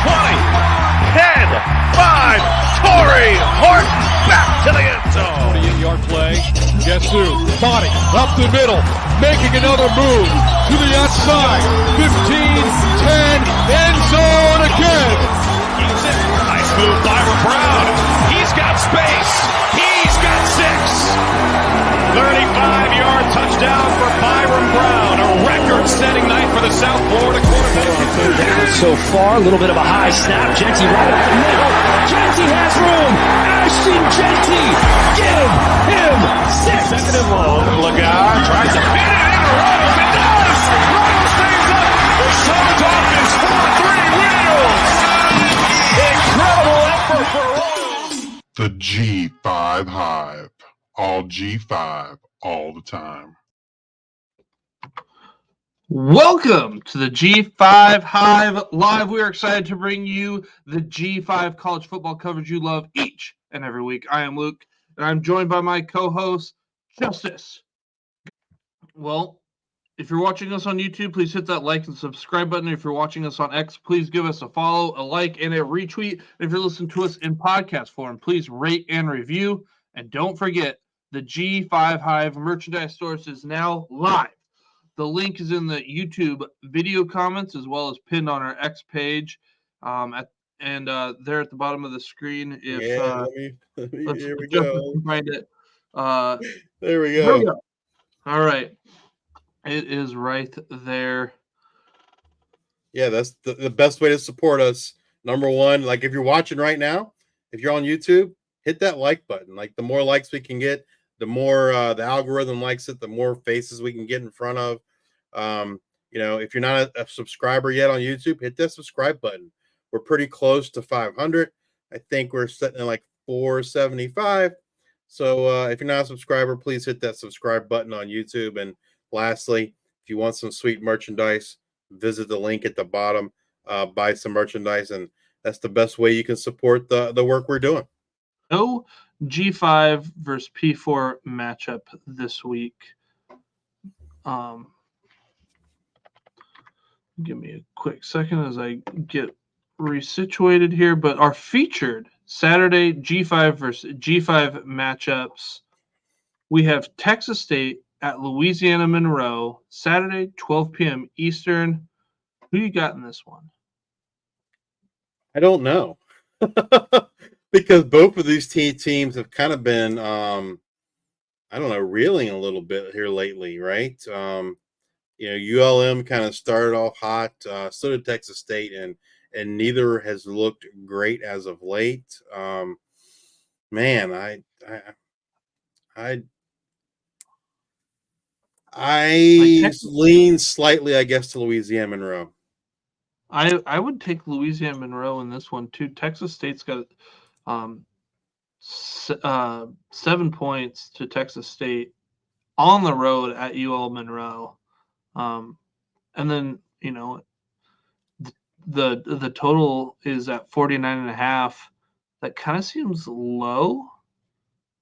20, 10, 5. Torrey Horton back to the end zone. 48-yard play. Guess who? Body up the middle, making another move to the outside. 15, 10, end zone again. Keeps it. Nice move by Brown. He's got space. He's got 6. 35-yard touchdown for Byron Brown. A record-setting night for the South Florida quarterback. Down so far, a little bit of a high snap. Genty right up the middle. Genty has room. Ashton Genty, give him 6. Second and long. Lagar tries to pin it in. Ramos, it does. Ramos stays up. The Suns offense 4-3 wins. Incredible effort for Ramos. The G5 Hive. All G5, all the time. Welcome to the G5 Hive Live. We are excited to bring you the G5 college football coverage you love each and every week. I am Luke, and I'm joined by my co-host, Justice. Well, if you're watching us on YouTube, please hit that like and subscribe button. If you're watching us on X, please give us a follow, a like, and a retweet. If you're listening to us in podcast form, please rate and review. And don't forget, the G5 Hive merchandise source is now live. The link is in the YouTube video comments as well as pinned on our X page. There at the bottom of the screen. If here we go. Find it. There we go. All right. It is right there. Yeah, that's the best way to support us. Number one, like if you're watching right now, if you're on YouTube, hit that like button. Like the more likes we can get, the more the algorithm likes it, the more faces we can get in front of. If you're not a subscriber yet on YouTube, hit that subscribe button. We're pretty close to 500. I think we're sitting at like 475. So if you're not a subscriber, please hit that subscribe button on YouTube. And lastly, if you want some sweet merchandise, visit the link at the bottom, buy some merchandise, and that's the best way you can support the work we're doing. No G5 versus P4 matchup this week. Give me a quick second as I get resituated here. But our featured Saturday G5 versus G5 matchups, we have Texas State at Louisiana Monroe, Saturday, 12 p.m. Eastern. Who you got in this one? I don't know. Because both of these teams have kind of been, reeling a little bit here lately, right? ULM kind of started off hot. So did Texas State, and neither has looked great as of late. I lean slightly, I guess, to Louisiana Monroe. I would take Louisiana Monroe in this one too. Texas State's got 7 points to Texas State on the road at UL Monroe. And then, the total is at 49.5. That kind of seems low.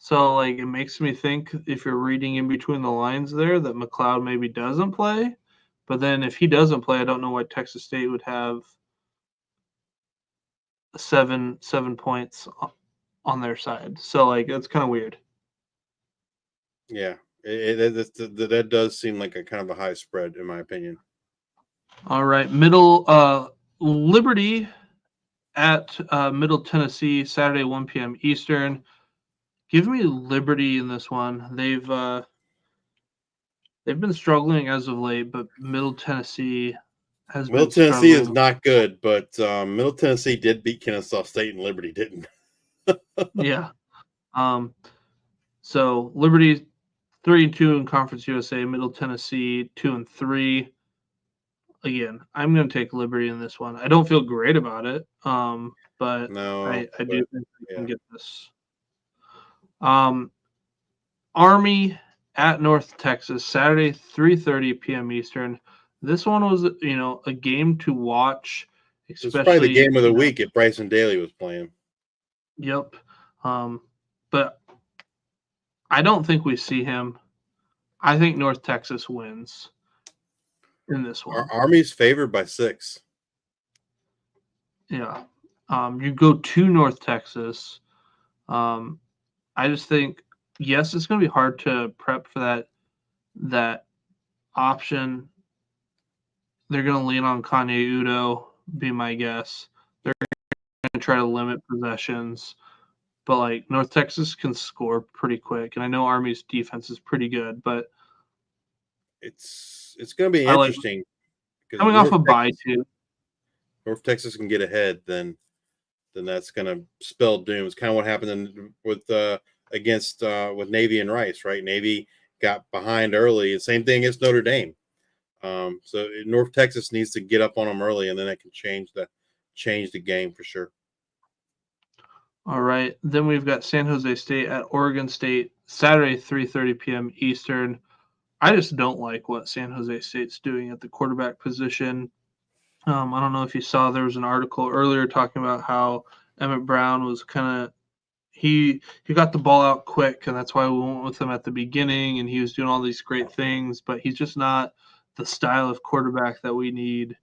So, it makes me think, if you're reading in between the lines there, that McLeod maybe doesn't play. But then if he doesn't play, I don't know why Texas State would have 7 points on their side. So, it's kind of weird. Yeah, that does seem like a kind of a high spread, in my opinion. All right, Liberty at Middle Tennessee, Saturday, 1 p.m. Eastern. Give me Liberty in this one. They've been struggling as of late, but Middle Tennessee has Middle been Tennessee struggling. is not good, but Middle Tennessee did beat Kennesaw State, and Liberty didn't. Yeah. So Liberty 3-2 in Conference USA, Middle Tennessee 2-3. Again, I'm going to take Liberty in this one. I don't feel great about it, but No, I do think we can get this. Army at North Texas, Saturday, 3:30 p.m. Eastern. This one was, a game to watch. It's probably the game of the week if Bryson Daly was playing. Yep. But I don't think we see him. I think North Texas wins in this one. Our Army's favored by 6. Yeah. You go to North Texas. I just think, yes, it's going to be hard to prep for that option. They're going to lean on Kanye Udo, be my guess. They're going to try to limit possessions. But, like, North Texas can score pretty quick. And I know Army's defense is pretty good, but It's going to be I like interesting because coming off a bye, too. North Texas can get ahead, then that's going to spell doom. It's kind of what happened with Navy and Rice, right? Navy got behind early. Same thing as Notre Dame. So North Texas needs to get up on them early, and then it can change the game for sure. All right. Then we've got San Jose State at Oregon State, Saturday, 3:30 p.m. Eastern. I just don't like what San Jose State's doing at the quarterback position. I don't know if you saw, there was an article earlier talking about how Emmett Brown was kind of he got the ball out quick, and that's why we went with him at the beginning, and he was doing all these great things, but he's just not the style of quarterback that we need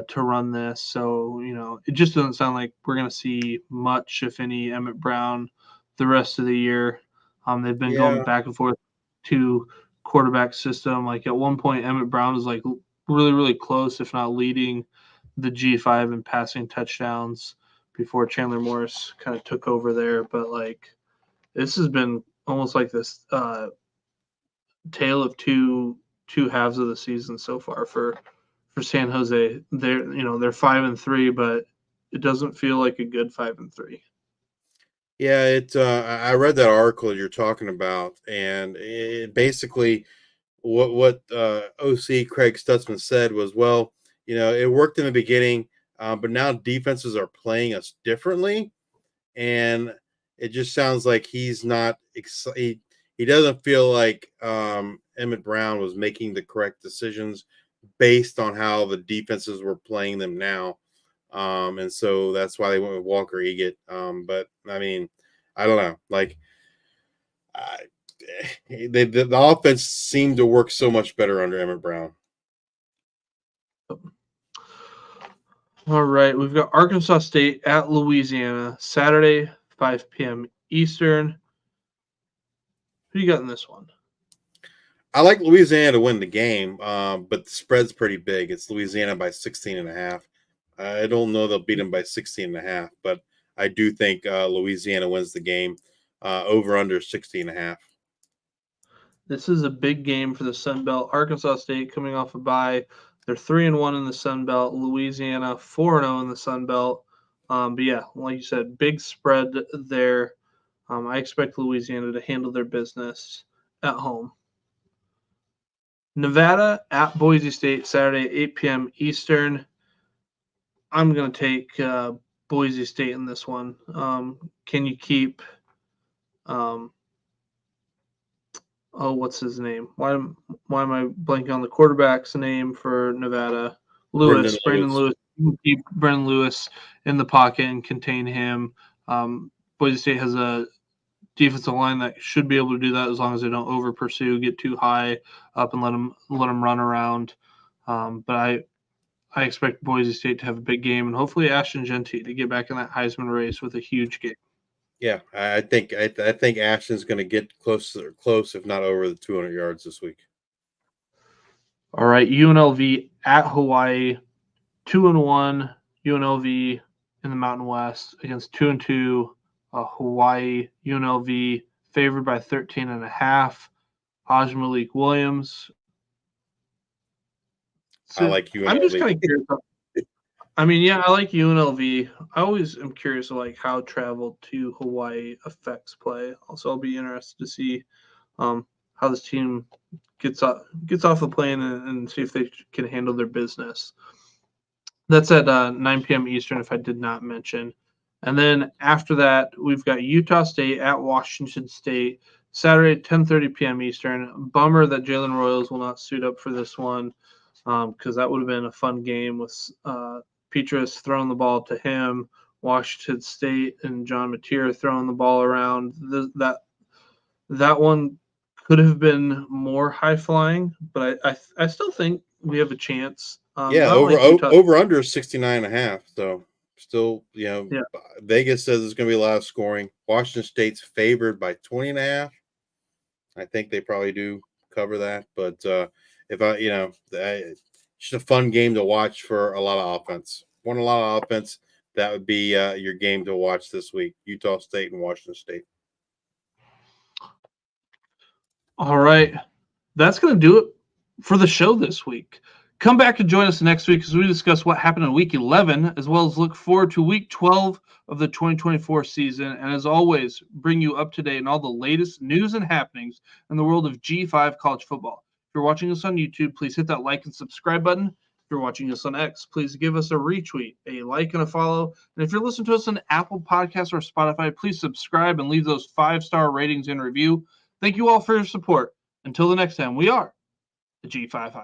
to run this. So, it just doesn't sound like we're going to see much, if any, Emmett Brown the rest of the year. They've been going back and forth to quarterback system. Like, at one point, Emmett Brown was like really, really close, if not leading the G5 in passing touchdowns before Chandler Morris kind of took over there. But, like, this has been almost like this tale of two halves of the season so far for San Jose. They're 5-3, but it doesn't feel like a good 5-3. Yeah, I read that article you're talking about, and it basically what OC Craig Stutzman said was, well, it worked in the beginning, but now defenses are playing us differently, and it just sounds like he's not excited. He doesn't feel like Emmett Brown was making the correct decisions based on how the defenses were playing them now. And so that's why they went with Walker Eggett. But I mean, I don't know. Like, the offense seemed to work so much better under Emmett Brown. All right, we've got Arkansas State at Louisiana, Saturday, 5 p.m. Eastern. Who you got in this one? I like Louisiana to win the game, but the spread's pretty big. It's Louisiana by 16.5. I don't know they'll beat them by 16.5, but I do think Louisiana wins the game over under 16.5. This is a big game for the Sun Belt. Arkansas State coming off a bye. They're 3-1 in the Sun Belt. Louisiana 4-0 in the Sun Belt. But yeah, like you said, big spread there. I expect Louisiana to handle their business at home. Nevada at Boise State, Saturday, 8 p.m. Eastern. I'm going to take Boise State in this one. Can you keep what's his name? Why am I blanking on the quarterback's name for Nevada? Brandon Lewis. You can keep Brandon Lewis in the pocket and contain him. Boise State has a defensive line that should be able to do that as long as they don't over pursue, get too high up, and let them run around. But I expect Boise State to have a big game, and hopefully Ashton Jeanty to get back in that Heisman race with a huge game. Yeah, I think Ashton's going to get close, if not over the 200 yards this week. All right, UNLV at Hawaii, 2-1 UNLV in the Mountain West against 2-2 Hawaii. UNLV favored by 13.5. Malik Williams. So I like UNLV. I'm just kind of curious. I mean, yeah, I like UNLV. I always am curious of like how travel to Hawaii affects play. Also, I'll be interested to see how this team gets off the plane and see if they can handle their business. That's at 9 p.m. Eastern, if I did not mention. And then after that, we've got Utah State at Washington State, Saturday, 10:30 p.m. Eastern. Bummer that Jalen Royals will not suit up for this one, because that would have been a fun game with Petrus throwing the ball to him, Washington State and John Mateer throwing the ball around. That one could have been more high flying, but I still think we have a chance. Yeah, over under 69.5. So Still, Vegas says there's going to be a lot of scoring. Washington State's favored by 20.5. I think they probably do cover that, but it's just a fun game to watch for a lot of offense. Want a lot of offense? That would be your game to watch this week. Utah State and Washington State. All right. That's going to do it for the show this week. Come back and join us next week as we discuss what happened in Week 11, as well as look forward to Week 12 of the 2024 season. And as always, bring you up to date on all the latest news and happenings in the world of G5 college football. If you're watching us on YouTube, please hit that like and subscribe button. If you're watching us on X, please give us a retweet, a like, and a follow. And if you're listening to us on Apple Podcasts or Spotify, please subscribe and leave those 5-star ratings and review. Thank you all for your support. Until the next time, we are the G5 Hive.